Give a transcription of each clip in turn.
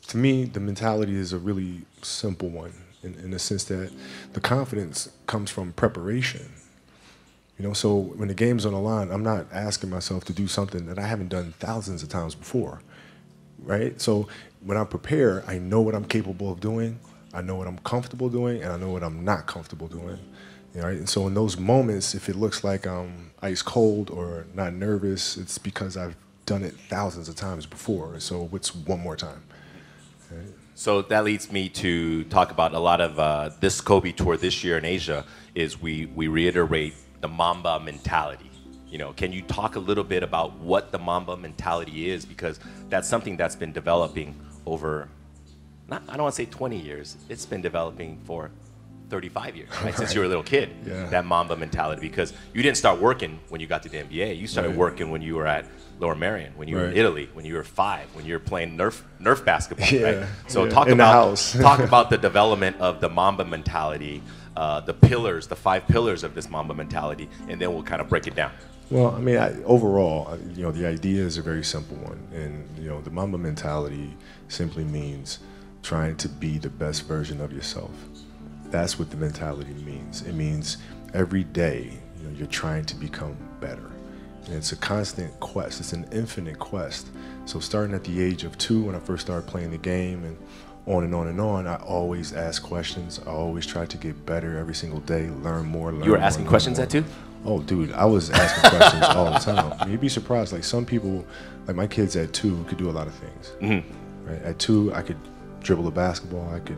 to me, the mentality is a really simple one in the sense that the confidence comes from preparation. So when the game's on the line, I'm not asking myself to do something that I haven't done thousands of times before, right? So when I prepare, I know what I'm capable of doing, I know what I'm comfortable doing, and I know what I'm not comfortable doing. Right? And so in those moments, if it looks like I'm ice cold or not nervous, it's because I've done it thousands of times before. So what's one more time? Right? So that leads me to talk about a lot of this Kobe tour this year in Asia is we reiterate the Mamba mentality. Can you talk a little bit about what the Mamba mentality is? Because that's something that's been developing over, I don't want to say 20 years, it's been developing for 35 years, right? Since you were a little kid, that Mamba mentality, because you didn't start working when you got to the NBA. You started working when you were at Lower Merion, when you were in Italy, when you were 5, when you were playing Nerf basketball, right? So talk about the development of the Mamba mentality, the pillars, the 5 pillars of this Mamba mentality, and then we'll kind of break it down. Well, I mean, overall, the idea is a very simple one, and the Mamba mentality simply means trying to be the best version of yourself. That's what the mentality means. It means every day, you're trying to become better. And it's a constant quest. It's an infinite quest. So starting at the age of 2, when I first started playing the game, and on and on and on, I always ask questions. I always try to get better every single day, learn more. You were asking questions at 2? Oh, dude, I was asking questions all the time. I mean, you'd be surprised. Like some people, like my kids at 2 could do a lot of things. Mm-hmm. Right? At 2, I could dribble a basketball. I could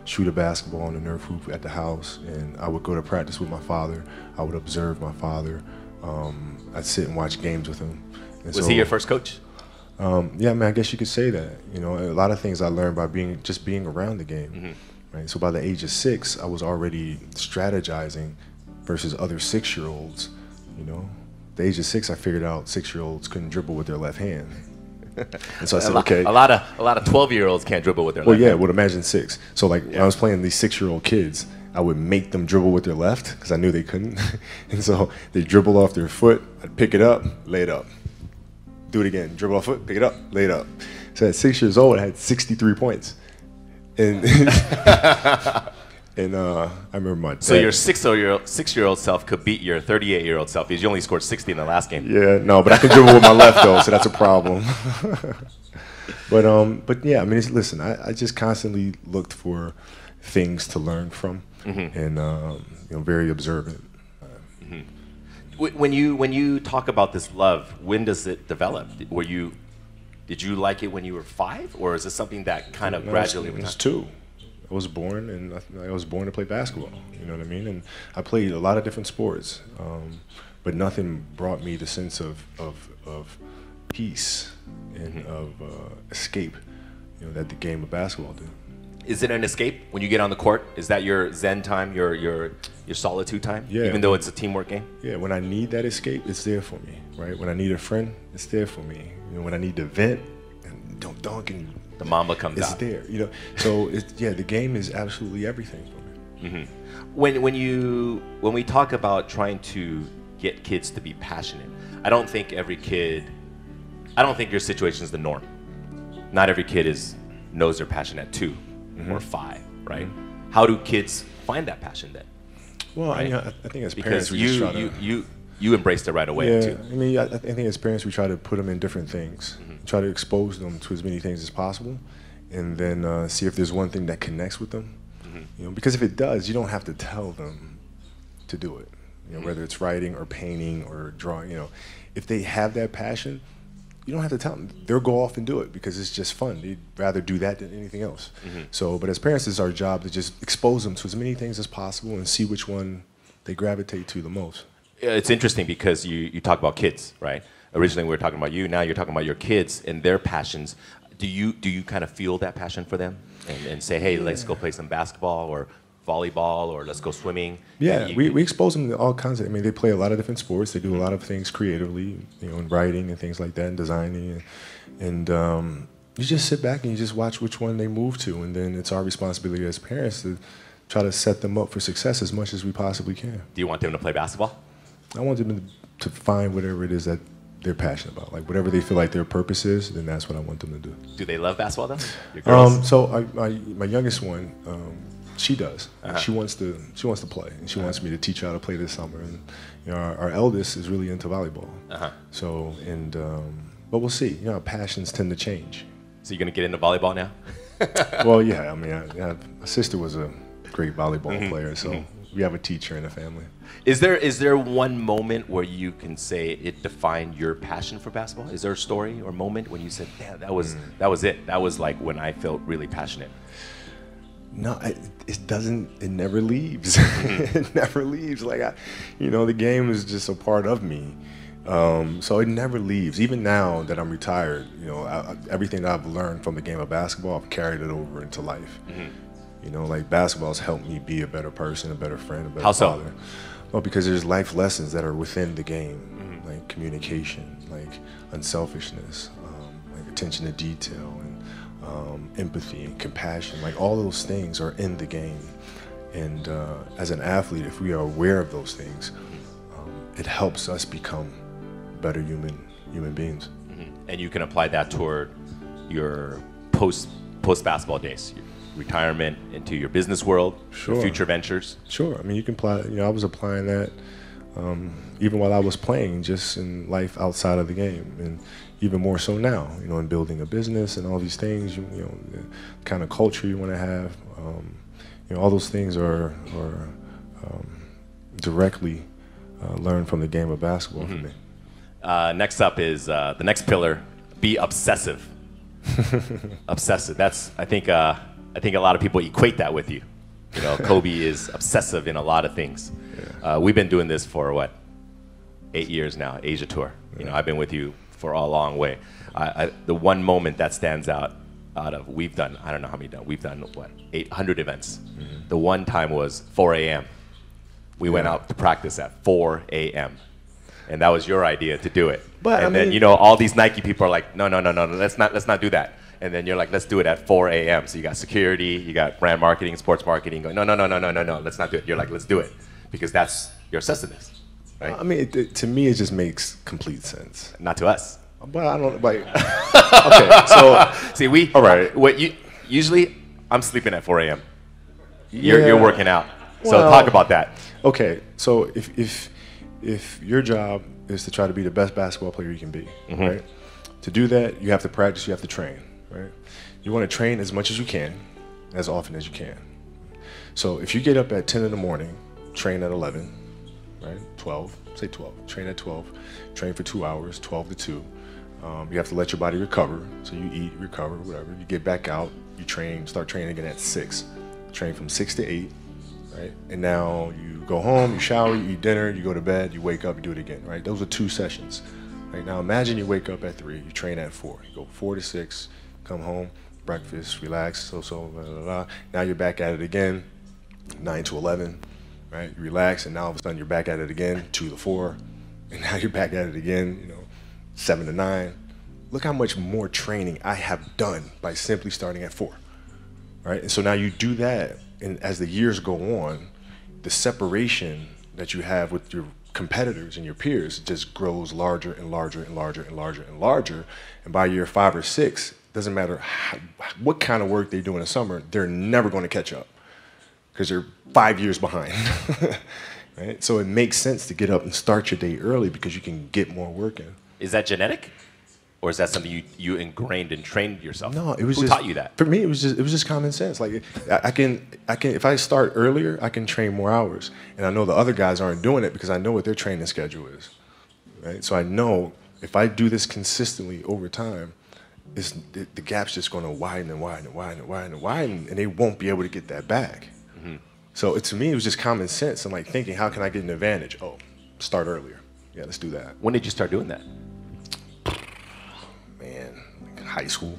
shoot a basketball on the Nerf hoop at the house, and I would go to practice with my father. I would observe my father. I'd sit and watch games with him. And was he your first coach? Yeah, I mean, I guess you could say that. A lot of things I learned by being around the game. Mm-hmm. Right? So by the age of 6, I was already strategizing versus other 6-year-olds. The age of 6, I figured out 6-year-olds couldn't dribble with their left hand. And so I said, okay. A lot of 12-year-olds can't dribble with their left. Well, yeah, hand. would imagine 6. So when I was playing these 6-year-old kids, I would make them dribble with their left because I knew they couldn't. And so they dribble off their foot. I'd pick it up, lay it up. Do it again. Dribble off foot, pick it up, lay it up. So at 6 years old, I had 63 points. And and I remember my dad. So your 6-year-old self could beat your 38-year-old self because you only scored 60 in the last game. Yeah, no, but I can dribble with my left though, so that's a problem. But yeah, I mean, listen, I just constantly looked for things to learn from, and very observant. When you talk about this love, when does it develop? Did you like it when you were 5, or is it something that kind of gradually? I was 2. I was born, and I was born to play basketball. You know what I mean? And I played a lot of different sports, but nothing brought me the sense of peace and of escape, that the game of basketball did. Is it an escape when you get on the court? Is that your zen time, your solitude time? Yeah. Even though it's a teamwork game? Yeah, when I need that escape, it's there for me, right? When I need a friend, it's there for me. When I need to vent and don't dunk and the Mamba comes out. It's there, So the game is absolutely everything for me. Mm-hmm. When we talk about trying to get kids to be passionate, I don't think your situation is the norm. Not every kid knows their passion at 2 or 5, right? Mm-hmm. How do kids find that passion then? Well, right? I think as parents, you embraced it right away too. I mean, I think as parents we try to put them in different things, try to expose them to as many things as possible, and then see if there's one thing that connects with them. Because if it does, you don't have to tell them to do it. Whether it's writing or painting or drawing. If they have that passion, you don't have to tell them. They'll go off and do it because it's just fun. They'd rather do that than anything else. So, but as parents, it's our job to just expose them to as many things as possible and see which one they gravitate to the most. It's interesting because you talk about kids, right? Originally we were talking about you. Now you're talking about your kids and their passions. Do you kind of feel that passion for them and say, hey, let's go play some basketball or volleyball or let's go swimming? Yeah, we expose them to all kinds of. I mean, they play a lot of different sports. They do a lot of things creatively, in writing and things like that, and designing, and you just sit back and you just watch which one they move to, and then it's our responsibility as parents to try to set them up for success as much as we possibly can. Do you want them to play basketball? I want them to find whatever it is that they're passionate about. Like whatever they feel like their purpose is, then that's what I want them to do. Do they love basketball though? Your girls? So my youngest one, she does. Uh-huh. She wants to play, and she wants me to teach her how to play this summer. And our eldest is really into volleyball. Uh-huh. So but we'll see. Passions tend to change. So you're gonna get into volleyball now? Well, yeah. I mean, my sister was a great volleyball Mm-hmm. player, so we have a teacher in the family. Is there one moment where you can say it defined your passion for basketball? Is there a story or moment when you said, "Yeah, that was it. That was like when I felt really passionate." No, it doesn't. It never leaves. It never leaves. Like the game is just a part of me. So it never leaves. Even now that I'm retired, everything that I've learned from the game of basketball, I've carried it over into life. Like basketball's helped me be a better person, a better friend, a better father. Well, because there's life lessons that are within the game, like communication, like unselfishness, like attention to detail, and empathy and compassion. Like all those things are in the game. And as an athlete, if we are aware of those things, it helps us become better human beings. And you can apply that toward your post basketball days, your retirement, into your business world, your future ventures. Sure. I mean, you can apply. I was applying that even while I was playing, just in life outside of the game, and even more so now. In building a business and all these things. The kind of culture you want to have. All those things are directly learned from the game of basketball for me. Next up is the next pillar: be obsessive. Obsessive. That's I think a lot of people equate that with you. Kobe is obsessive in a lot of things. Yeah. We've been doing this for 8 years now, Asia tour. I've been with you for a long way. The one moment that stands out of we've done, I don't know how many done. We've done 800 events. The one time was 4 a.m. We went out to practice at 4 a.m. And that was your idea to do it. But and then all these Nike people are like, no, let's not do that. And then you're like, let's do it at 4 a.m. So you got security, you got brand marketing, sports marketing going, no, let's not do it. You're like, let's do it. Because that's your obsessiveness, right? I mean, to me, it just makes complete sense. Not to us. But I don't, like, okay, so. See, all right. Usually, I'm sleeping at 4 a.m. You're working out. So Well, talk about that. Okay, so if your job is to try to be the best basketball player you can be, right? To do that, you have to practice, you have to train, right? You want to train as much as you can, as often as you can. So if you get up at 10 in the morning, train at 11, right? 12, say 12, train at 12, train for 2 hours, 12 to 2. You have to let your body recover. So you eat, recover, whatever. You get back out, you train, start training again at 6. Train from 6 to 8, right? And now you go home, you shower, you eat dinner, you go to bed, you wake up, you do it again, right? Those are 2 sessions. Right? Now imagine you wake up at 3, you train at 4. You go 4 to 6, come home, breakfast, relax, blah, blah, blah. Now you're back at it again, 9 to 11, right? You relax, and now all of a sudden you're back at it again, 2 to 4, and now you're back at it again, 7 to 9. Look how much more training I have done by simply starting at 4, right? And so now you do that, and as the years go on, the separation that you have with your competitors and your peers just grows larger and larger and larger and larger and larger. And by year 5 or 6, doesn't matter what kind of work they do in the summer, they're never going to catch up because they're 5 years behind. Right? So it makes sense to get up and start your day early because you can get more work in. Is that genetic? Or is that something you ingrained and trained yourself? No, it was Who just, taught you that? For me, it was just common sense. Like I can if I start earlier, I can train more hours, and I know the other guys aren't doing it because I know what their training schedule is, right? So I know if I do this consistently over time, the gap's just going to widen and widen and widen and widen and widen, and they won't be able to get that back. Mm-hmm. So to me, it was just common sense and like thinking, how can I get an advantage? Oh, start earlier. Yeah, let's do that. When did you start doing that? Man, like high school.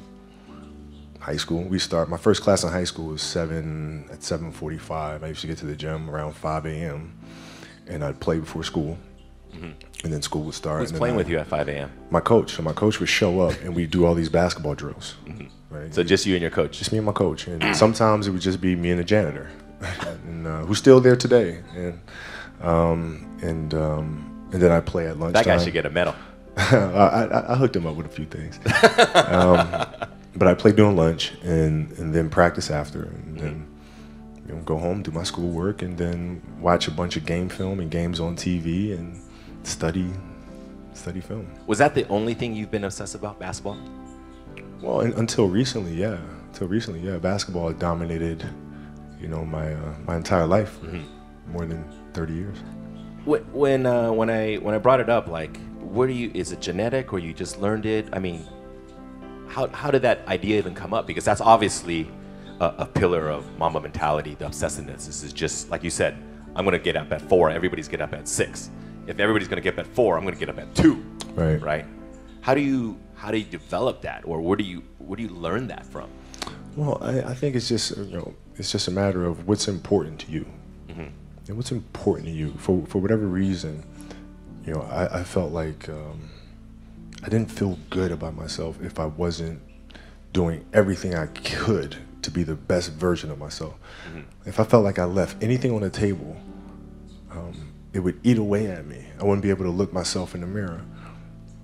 My first class in high school was 7:45. I used to get to the gym around 5 a.m. and I'd play before school. Mm-hmm. And then school would start. Who's playing with you at 5 a.m.? My coach. So my coach would show up and we'd do all these basketball drills. Mm-hmm. Right? So just you and your coach? Just me and my coach. And sometimes it would just be me and the janitor, and who's still there today. And then I play at lunchtime. That guy should get a medal. I hooked him up with a few things. But I play during lunch and then practice after, and then go home, do my schoolwork, and then watch a bunch of game film and games on TV and study film. Was that the only thing you've been obsessed about, basketball? Well, until recently, yeah. Basketball had dominated, my entire life for more than 30 years. When I brought it up, like, is it genetic or you just learned it? I mean, how did that idea even come up? Because that's obviously a pillar of Mamba mentality, the obsessiveness. This is just, like you said, I'm going to get up at 4, everybody's get up at 6. If everybody's going to get up at 4, I'm going to get up at 2. Right? How do you develop that, or where do you learn that from? Well, I think it's just a matter of what's important to you. And what's important to you for whatever reason. I felt like I didn't feel good about myself if I wasn't doing everything I could to be the best version of myself. If I felt like I left anything on the table, it would eat away at me. I wouldn't be able to look myself in the mirror.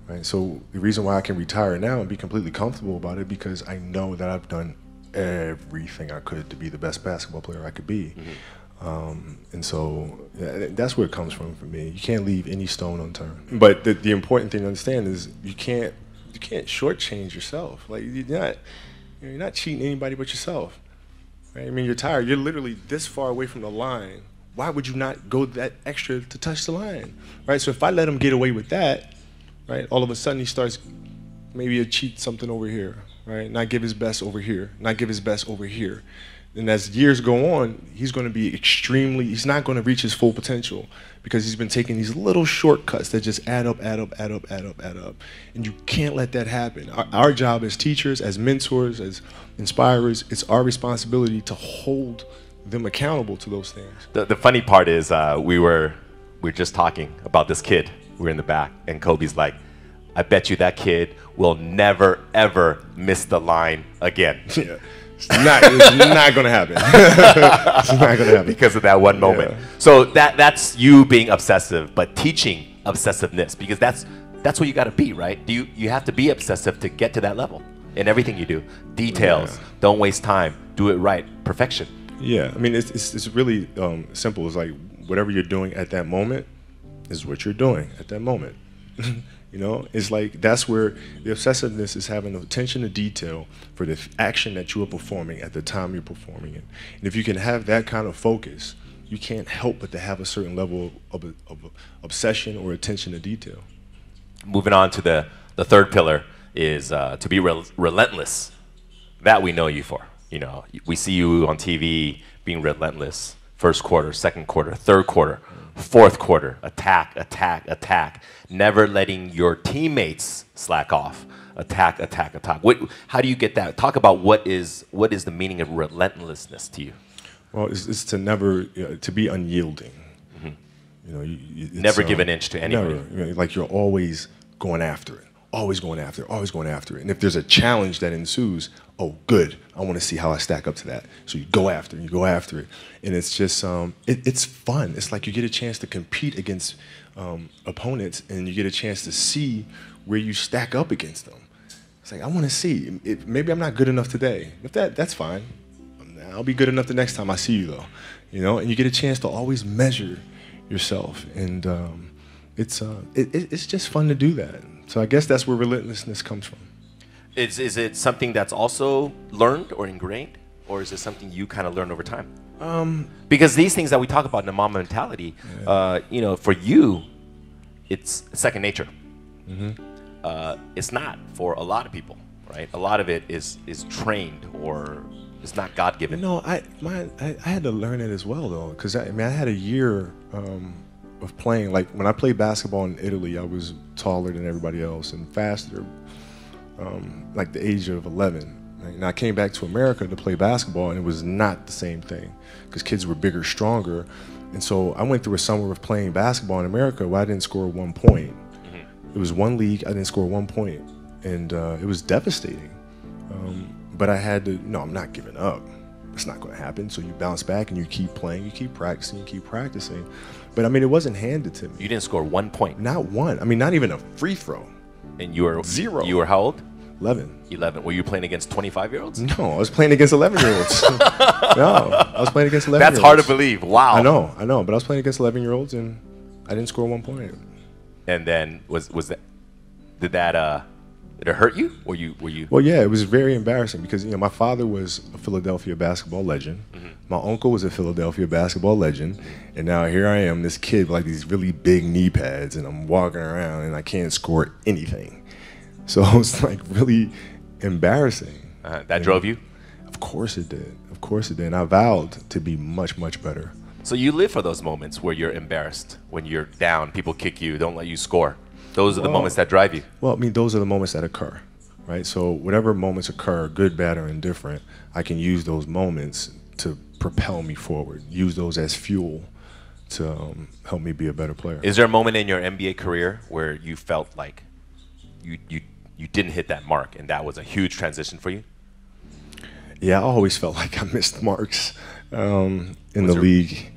Right? So the reason why I can retire now and be completely comfortable about it, because I know that I've done everything I could to be the best basketball player I could be. And so that's where it comes from for me. You can't leave any stone unturned. But the important thing to understand is you can't shortchange yourself. Like you're not cheating anybody but yourself. Right? I mean, you're tired. You're literally this far away from the line. Why would you not go that extra to touch the line? Right? So if I let him get away with that, right, all of a sudden he starts maybe a cheat something over here, right? Not give his best over here, not give his best over here. And as years go on, he's going to be he's not going to reach his full potential because he's been taking these little shortcuts that just add up. And you can't let that happen. Our job as teachers, as mentors, as inspirers, it's our responsibility to hold them accountable to those things. The funny part is we were just talking about this kid. We were in the back, and Kobe's like, I bet you that kid will never, ever miss the line again. Yeah. It's not going to happen. It's not going to happen. Because of that one moment. Yeah. So that's you being obsessive, but teaching obsessiveness, because that's what you got to be, right? You have to be obsessive to get to that level in everything you do. Details, don't waste time, do it right, perfection. Yeah, I mean, it's really simple. It's like whatever you're doing at that moment is what you're doing at that moment. It's like that's where the obsessiveness is having attention to detail for the action that you are performing at the time you're performing it. And if you can have that kind of focus, you can't help but to have a certain level of obsession or attention to detail. Moving on to the third pillar is to be relentless. That we know you for. We see you on TV being relentless. First quarter, second quarter, third quarter, fourth quarter, attack, never letting your teammates slack off. Attack. How do you get that? Talk about what is the meaning of relentlessness to you? Well, it's to never, to be unyielding. Never give an inch to anybody. Never, like you're always going after it. Always going after it. And if there's a challenge that ensues, oh, good, I want to see how I stack up to that. So you go after it. And it's just, it's fun. It's like you get a chance to compete against opponents, and you get a chance to see where you stack up against them. It's like, I want to see. Maybe I'm not good enough today. If that's fine. I'll be good enough the next time I see you, though. And you get a chance to always measure yourself. And it's just fun to do that. So I guess that's where relentlessness comes from. Is it something that's also learned or ingrained, or is it something you kind of learn over time? Because these things that we talk about in the Mamba mentality, for you, it's second nature. It's not for a lot of people, right? A lot of it is trained or it's not God-given. I had to learn it as well, though, because I had a year of playing. Like when I played basketball in Italy, I was taller than everybody else and faster, like the age of 11. And I came back to America to play basketball, and it was not the same thing because kids were bigger, stronger. And so I went through a summer of playing basketball in America where I didn't score 1 point. It was one league, I didn't score 1 point, and it was devastating. But I had to, I'm not giving up. It's not going to happen. So you bounce back and you keep playing, you keep practicing. But I mean, it wasn't handed to me. You didn't score 1 point? Not one. I mean, not even a free throw. And you were 0. You were how old? 11. 11. Were you playing against 25-year-olds? No, I was playing against 11-year-olds. No, I was playing against 11-year-olds. That's hard to believe. Wow. I know, but I was playing against 11-year-olds and I didn't score 1 point. And then did it hurt you? Were you? Well, yeah, it was very embarrassing because my father was a Philadelphia basketball legend. Mm-hmm. My uncle was a Philadelphia basketball legend, and now here I am, this kid with like these really big knee pads, and I'm walking around and I can't score anything. So it's like really embarrassing. That drove you? Of course it did. Of course it did. And I vowed to be much, much better. So you live for those moments where you're embarrassed, when you're down, people kick you, don't let you score. Those are the moments that drive you. Well, I mean, those are the moments that occur, right? So whatever moments occur, good, bad, or indifferent, I can use those moments to propel me forward, use those as fuel to help me be a better player. Is there a moment in your NBA career where you felt like you didn't hit that mark and that was a huge transition for you? Yeah, I always felt like I missed marks in the league.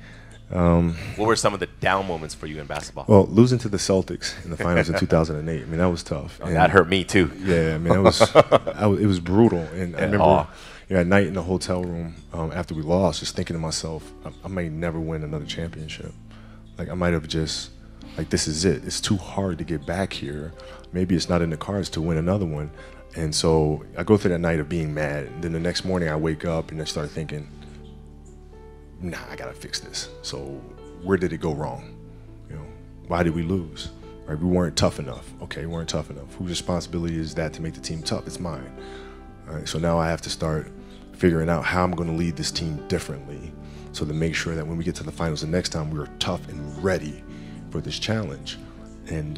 What were some of the down moments for you in basketball? Well, losing to the Celtics in the finals in 2008, I mean, that was tough. Oh, that hurt me too. Yeah, I mean, it was brutal. And I remember at night in the hotel room after we lost, just thinking to myself, I might never win another championship. Like, I might have just, like, this is it. It's too hard to get back here. Maybe it's not in the cards to win another one. And so I go through that night of being mad. And then the next morning I wake up and I start thinking, nah, I gotta fix this. So where did it go wrong? Why did we lose? Right? We weren't tough enough. Okay, we weren't tough enough. Whose responsibility is that to make the team tough? It's mine. All right, so now I have to start figuring out how I'm gonna lead this team differently so to make sure that when we get to the finals the next time, we're tough and ready for this challenge. And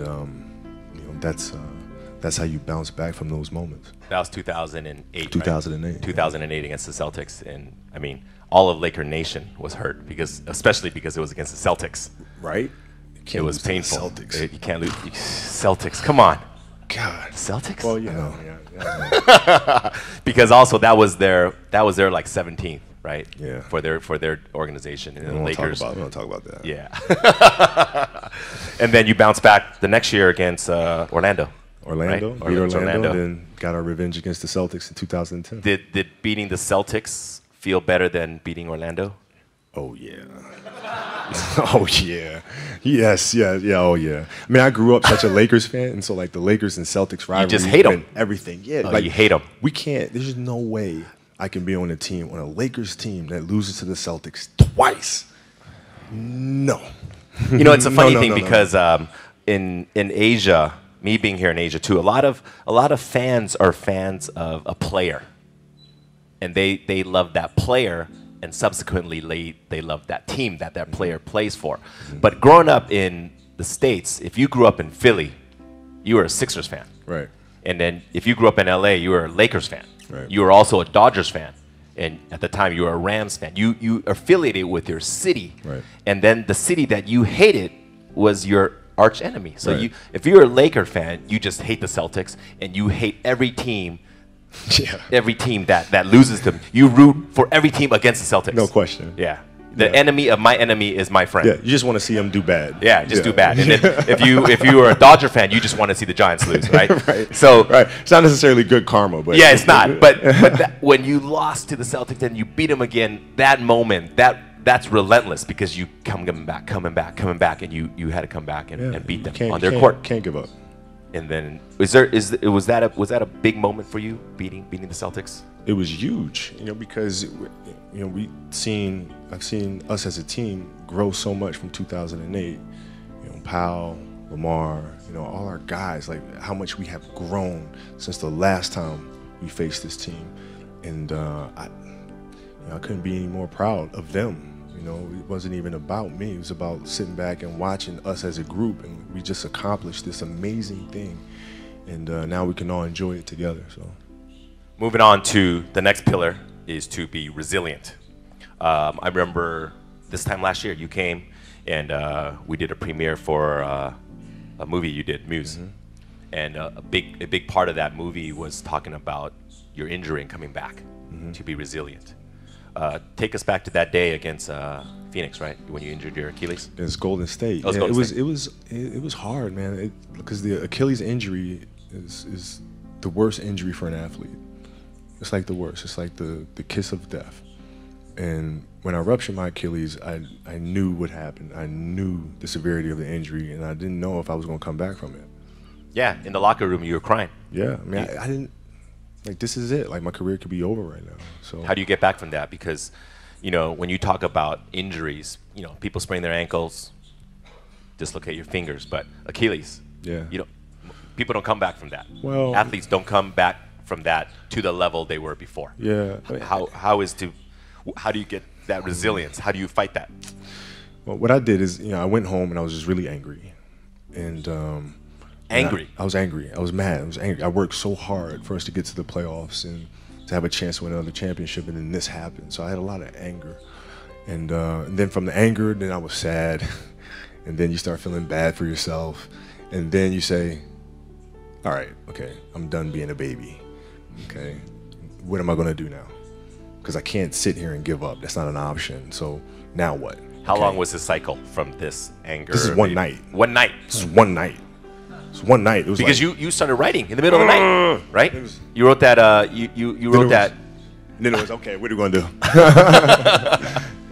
that's how you bounce back from those moments. That was 2008. 2008. Right? 2008 against the Celtics, and I mean, all of Laker Nation was hurt especially because it was against the Celtics. Right. It was painful. Celtics. You can't lose. Celtics. Come on. God. Celtics. Well, yeah. Because also that was their like 17th, right? Yeah. For their organization and the Lakers. We don't talk about that. Yeah. And then you bounce back the next year against Orlando. Orlando, right? beat Orlando, and then got our revenge against the Celtics in 2010. Did beating the Celtics feel better than beating Orlando? Oh yeah. Oh yeah. Yes, yeah, oh yeah. I mean, I grew up such a Lakers fan, and so like the Lakers and Celtics rivalry. You just hate them. Everything. Yeah. Oh, like, you hate them. We can't. There's just no way I can be on a Lakers team that loses to the Celtics twice. No. It's a funny thing because in Asia, me being here in Asia too, a lot of fans are fans of a player, and they love that player, and subsequently they love that team that player plays for. But growing up in the States, if you grew up in Philly, you were a Sixers fan, right? And then if you grew up in LA, you were a Lakers fan. Right. You were also a Dodgers fan, and at the time you were a Rams fan. You affiliated with your city, right? And then the city that you hated was your arch enemy. So right. if you're a Laker fan, you just hate the Celtics, and you hate every team. Yeah. Every team that loses them, you root for every team against the Celtics. No question. Yeah. The enemy of my enemy is my friend. Yeah. You just want to see them do bad. Yeah, just do bad. And then if you were a Dodger fan, you just want to see the Giants lose, right? Right. So right. It's not necessarily good karma, but yeah, it's not. But when you lost to the Celtics and you beat them again, that moment, that's relentless because you coming back, and you had to come back and beat them on their court. Can't give up. And then was that a big moment for you beating the Celtics? It was huge, because I've seen us as a team grow so much from 2008. Powell, Lamar, all our guys, like how much we have grown since the last time we faced this team, and I couldn't be any more proud of them. It wasn't even about me. It was about sitting back and watching us as a group, and we just accomplished this amazing thing, and now we can all enjoy it together. So, moving on to the next pillar is to be resilient. I remember this time last year you came and we did a premiere for a movie you did, Muse, and a big part of that movie was talking about your injury and coming back to be resilient. Take us back to that day against Phoenix, right? When you injured your Achilles. It's Golden State. Oh, it was hard, man. Because the Achilles injury is the worst injury for an athlete. It's like the worst. It's like the kiss of death. And when I ruptured my Achilles, I knew what happened. I knew the severity of the injury, and I didn't know if I was going to come back from it. Yeah, in the locker room, you were crying. Yeah, I mean, I didn't, like, this is it. Like, my career could be over right now. So How do you get back from that? Because, you know, when you talk about injuries, you know, people sprain their ankles, dislocate your fingers, but Achilles, Yeah. People don't come back from that. Well- Athletes don't come back from that to the level they were before. Yeah. How do you get that resilience? How do you fight that? Well, what I did is, I went home and I was just really angry. And Angry? I was angry. I was mad. I was angry. I worked so hard for us to get to the playoffs and to have a chance to win another championship, and then this happened. So I had a lot of anger. And then from the anger, then I was sad. And then you start feeling bad for yourself. And then you say, all right, okay, I'm done being a baby. Okay, what am I going to do now? Because I can't sit here and give up. That's not an option. So now what? How Okay. long was the cycle from this anger? This is one night. One night. This is one night. It's one night. It was Because like, you started writing in the middle of the night, right? You wrote that. You wrote that. And then it was, okay, what are we going to do?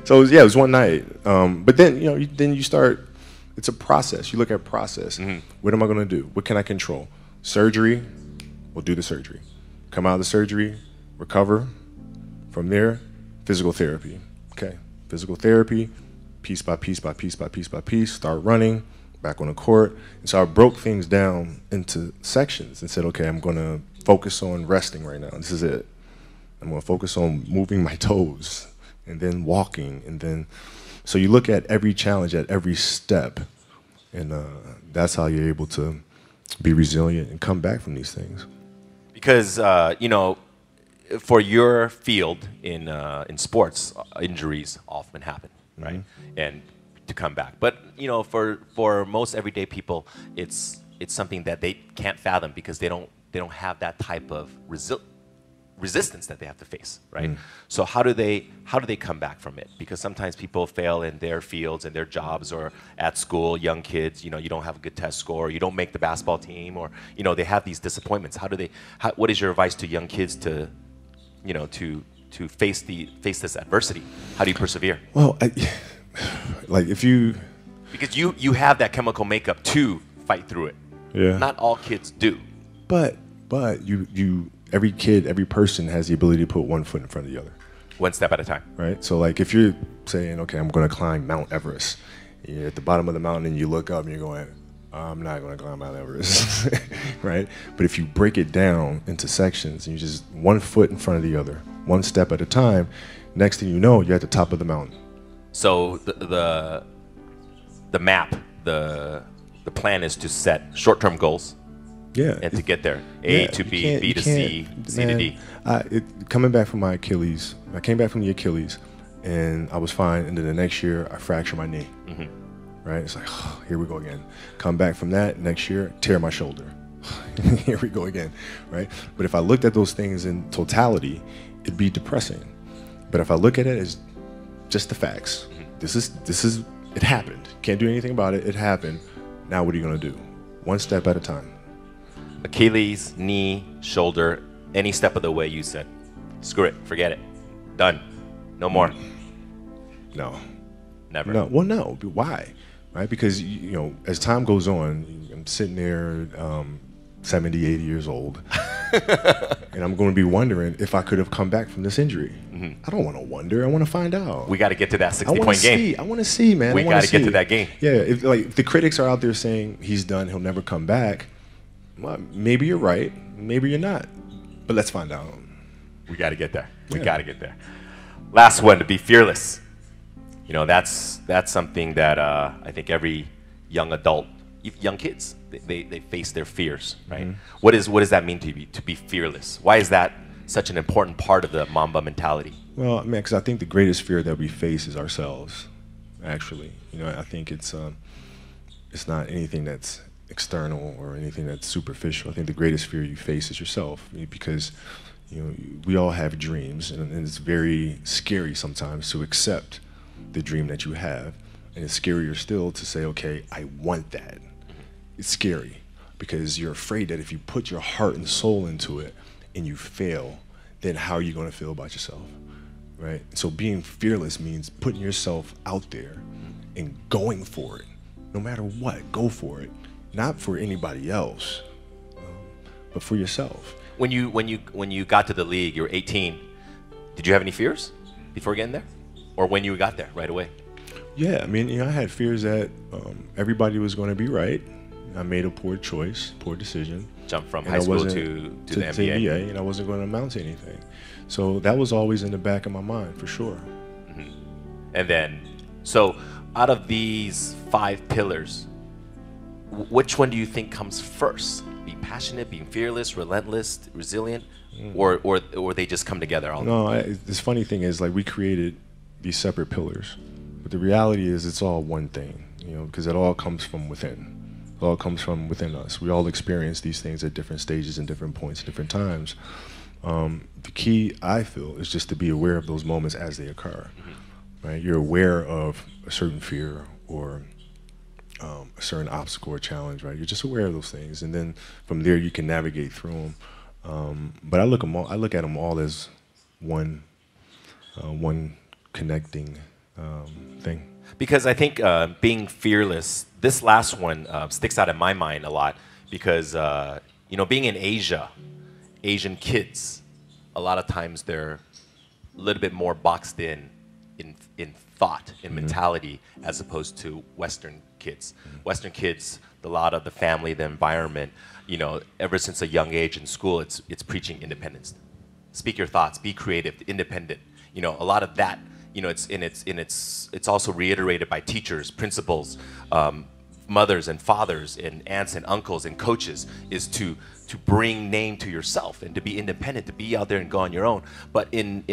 So it was one night. But then then you start. It's a process. You look at process. What am I going to do? What can I control? Surgery. We'll do the surgery. Come out of the surgery, recover. From there, physical therapy. Okay, physical therapy, piece by piece by piece by piece by piece. Start running, back on the court. And so I broke things down into sections and said, okay, I'm going to focus on resting right now. This is it. I'm going to focus on moving my toes and then walking. And then, so you look at every challenge at every step. And that's how you're able to be resilient and come back from these things. Because, for your field in sports, injuries often happen, right? And to come back. But, for most everyday people, it's something that they can't fathom because they don't have that type of resistance that they have to face, right? So how do they come back from it? Because sometimes people fail in their fields and their jobs or at school, young kids, you don't have a good test score, you don't make the basketball team, or they have these disappointments. What is your advice to young kids to face this adversity? How do you persevere? Well, if you... Because you have that chemical makeup to fight through it. Yeah. Not all kids do. But you every kid, every person has the ability to put one foot in front of the other. One step at a time. Right? So like if you're saying, okay, I'm going to climb Mount Everest, you're at the bottom of the mountain and you look up and you're going, I'm not going to climb Mount Everest, right? But if you break it down into sections and you just one foot in front of the other, one step at a time, next thing you know, you're at the top of the mountain. So the map, the plan is to set short-term goals. Yeah. And to get there, A to B, B to C, C to D. Coming back from my Achilles, I came back from the Achilles, and I was fine. And then the next year, I fractured my knee. Right? It's like, oh, here we go again. Come back from that next year, tear my shoulder. Here we go again. Right? But if I looked at those things in totality, it'd be depressing. But if I look at it as just the facts, this is it happened. Can't do anything about it. It happened. Now what are you gonna do? One step at a time. Achilles, knee, shoulder, any step of the way you said, screw it, forget it, done, no more. No. Never. No. Well, no. Why? Right? Because as time goes on, I'm sitting there, 70, 80 years old, and I'm going to be wondering if I could have come back from this injury. I don't want to wonder. I want to find out. We got to get to that 60-point game. I want to see, man. We got to get to that game. Yeah. If the critics are out there saying he's done, he'll never come back. Well, maybe you're right. Maybe you're not. But let's find out. We got to get there. We got to get there. Last one, to be fearless. That's something that I think every young adult, young kids, they face their fears, right? What does that mean to be fearless? Why is that such an important part of the Mamba mentality? Well, man, because I think the greatest fear that we face is ourselves. Actually, I think it's not anything that's external or anything that's superficial. I think the greatest fear you face is yourself, because we all have dreams, and it's very scary sometimes to accept the dream that you have, and it's scarier still to say, okay, I want that. It's scary. because you're afraid that if you put your heart and soul into it and you fail, then how are you going to feel about yourself, right? So being fearless means putting yourself out there and going for it. No matter what, go for it. Not for anybody else, but for yourself. When you got to the league, you were 18. Did you have any fears before getting there, or when you got there right away? Yeah, I mean, I had fears that everybody was going to be right. I made a poor choice, poor decision. Jump from high school to the NBA. And I wasn't going to amount to anything. So that was always in the back of my mind, for sure. Mm-hmm. And then, so out of these 5 pillars, which one do you think comes first? Being passionate, being fearless, relentless, resilient, or they just come together? This funny thing is, like, we created these separate pillars, but the reality is it's all one thing, because it all comes from within. It all comes from within us. We all experience these things at different stages and different points, different times. The key, I feel, is just to be aware of those moments as they occur. Right? You're aware of a certain fear or a certain obstacle or challenge, right? You're just aware of those things, and then from there you can navigate through them. But I look at them all as one connecting thing. Because I think being fearless, this last one sticks out in my mind a lot because, being in Asia, Asian kids, a lot of times they're a little bit more boxed in thought, in mentality, as opposed to Western kids. Western kids, a lot of the family, the environment, ever since a young age in school, it's preaching independence. Speak your thoughts, be creative, independent. A lot of that. It's also reiterated by teachers, principals, mothers and fathers, and aunts and uncles and coaches, is to bring name to yourself and to be independent, to be out there and go on your own. But in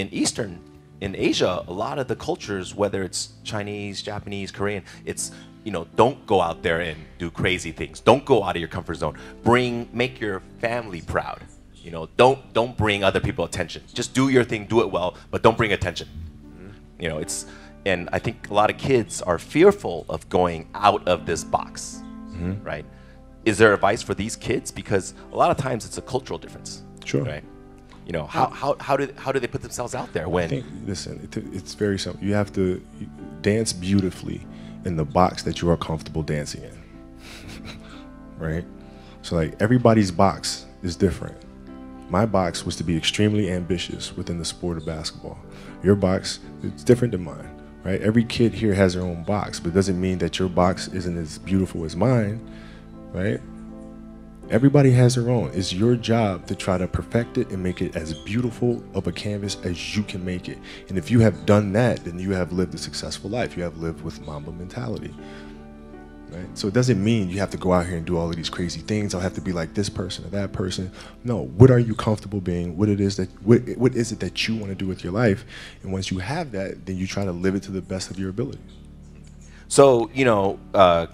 Asia, a lot of the cultures, whether it's Chinese, Japanese, Korean, it's don't go out there and do crazy things. Don't go out of your comfort zone. Make your family proud. Don't bring other people attention. Just do your thing, do it well, but don't bring attention. And I think a lot of kids are fearful of going out of this box, right? Is there advice for these kids? Because a lot of times it's a cultural difference. Sure. Right? How do they put themselves out there when? I think, listen, it's very simple. You have to dance beautifully in the box that you are comfortable dancing in, right? So like everybody's box is different. My box was to be extremely ambitious within the sport of basketball. Your box is different than mine, right? Every kid here has their own box, but it doesn't mean that your box isn't as beautiful as mine, right? Everybody has their own. It's your job to try to perfect it and make it as beautiful of a canvas as you can make it. And if you have done that, then you have lived a successful life. You have lived with Mamba mentality. Right? So it doesn't mean you have to go out here and do all of these crazy things. I'll have to be like this person or that person. No, what are you comfortable being? What is it that you want to do with your life? And once you have that, then you try to live it to the best of your ability. So,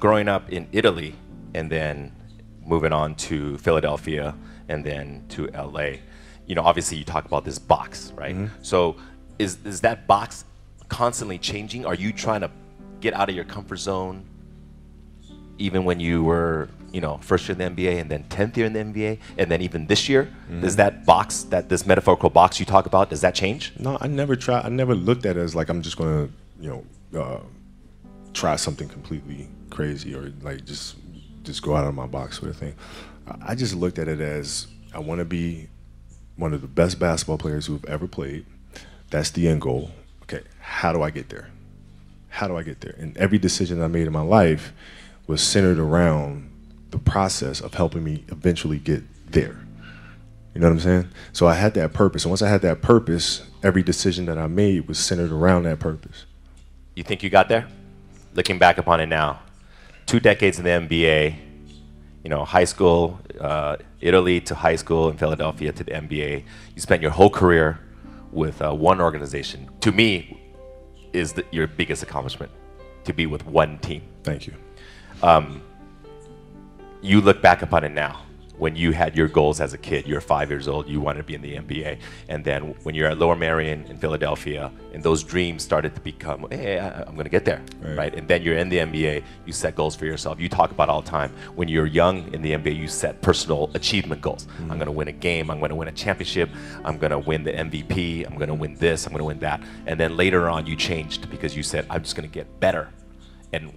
growing up in Italy and then moving on to Philadelphia and then to LA, obviously you talk about this box, right? So is that box constantly changing? Are you trying to get out of your comfort zone even when you were, first year in the NBA and then 10th year in the NBA and then even this year? Does that box, this metaphorical box you talk about, does that change? No, I never looked at it as like I'm just going to, try something completely crazy or like just go out of my box sort of thing. I just looked at it as I want to be one of the best basketball players who have ever played. That's the end goal. Okay, how do I get there? How do I get there? And every decision I made in my life was centered around the process of helping me eventually get there. You know what I'm saying? So I had that purpose. And once I had that purpose, every decision that I made was centered around that purpose. You think you got there? Looking back upon it now, 2 decades in the NBA, high school, Italy to high school, in Philadelphia to the NBA. You spent your whole career with one organization. To me, is your biggest accomplishment, to be with one team. Thank you. You look back upon it now. when you had your goals as a kid. You're 5 years old, you wanted to be in the NBA. And then when you're at Lower Merion in Philadelphia, and those dreams started to become, hey, I'm going to get there, right? And then you're in the NBA, you set goals for yourself. You talk about all the time. When you're young in the NBA, you set personal achievement goals. I'm going to win a game. I'm going to win a championship. I'm going to win the MVP. I'm going to win this. I'm going to win that. And then later on, you changed because you said, I'm just going to get better. And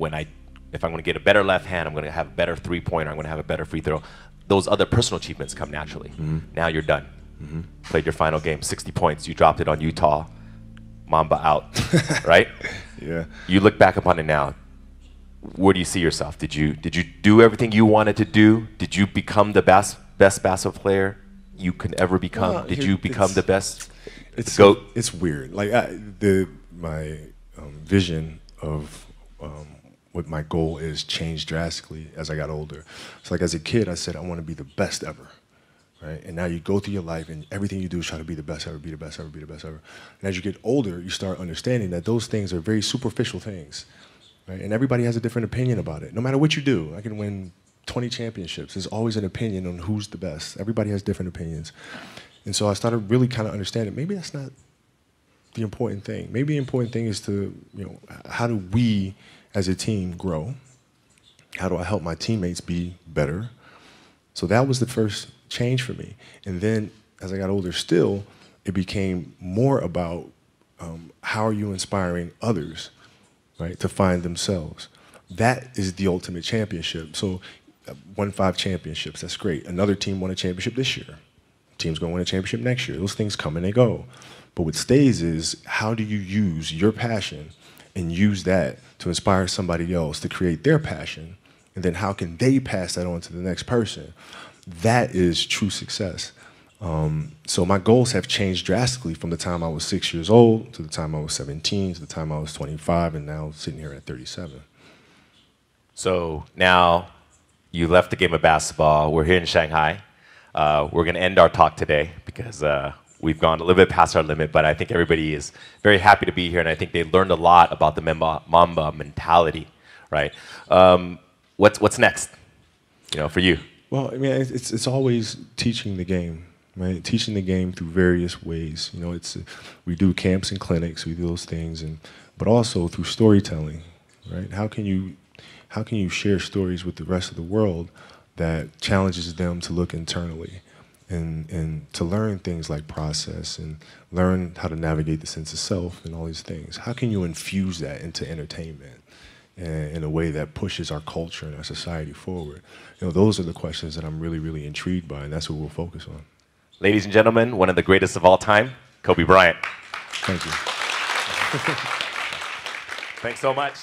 if I'm going to get a better left hand, I'm going to have a better three-pointer. I'm going to have a better free throw. Those other personal achievements come naturally. Now you're done. Played your final game, 60 points. You dropped it on Utah. Mamba out, right? Yeah. You look back upon it now. Where do you see yourself? Did you do everything you wanted to do? Did you become the best basketball player you can ever become? Well, Did you become the best? It's GOAT? It's weird. Like my vision of what my goal is changed drastically as I got older. So like as a kid, I said I want to be the best ever, right? And now you go through your life and everything you do is try to be the best ever, be the best ever, be the best ever. And as you get older, you start understanding that those things are very superficial things, right? And everybody has a different opinion about it. No matter what you do, I can win 20 championships. There's always an opinion on who's the best. Everybody has different opinions. And so I started really kind of understanding maybe that's not the important thing. Maybe the important thing is to, how do we as a team grow? How do I help my teammates be better? So that was the first change for me. And then as I got older still, it became more about how are you inspiring others, right, to find themselves. That is the ultimate championship. So won 5 championships, that's great. Another team won a championship this year. Team's gonna win a championship next year. Those things come and they go. But what stays is how do you use your passion and use that to inspire somebody else to create their passion, and then how can they pass that on to the next person? That is true success. So my goals have changed drastically from the time I was 6 years old to the time I was 17 to the time I was 25, and now sitting here at 37. So now you left the game of basketball. We're here in Shanghai. We're going to end our talk today because we've gone a little bit past our limit, but I think everybody is very happy to be here, and I think they learned a lot about the Mamba mentality, right? What's next, for you? Well, I mean, it's always teaching the game, right? Teaching the game through various ways. We do camps and clinics, we do those things, but also through storytelling, right? How can you share stories with the rest of the world that challenges them to look internally? And to learn things like process and learn how to navigate the sense of self and all these things. How can you infuse that into entertainment in a way that pushes our culture and our society forward? Those are the questions that I'm really, really intrigued by, and that's what we'll focus on. Ladies and gentlemen, one of the greatest of all time, Kobe Bryant. Thank you. Thanks so much.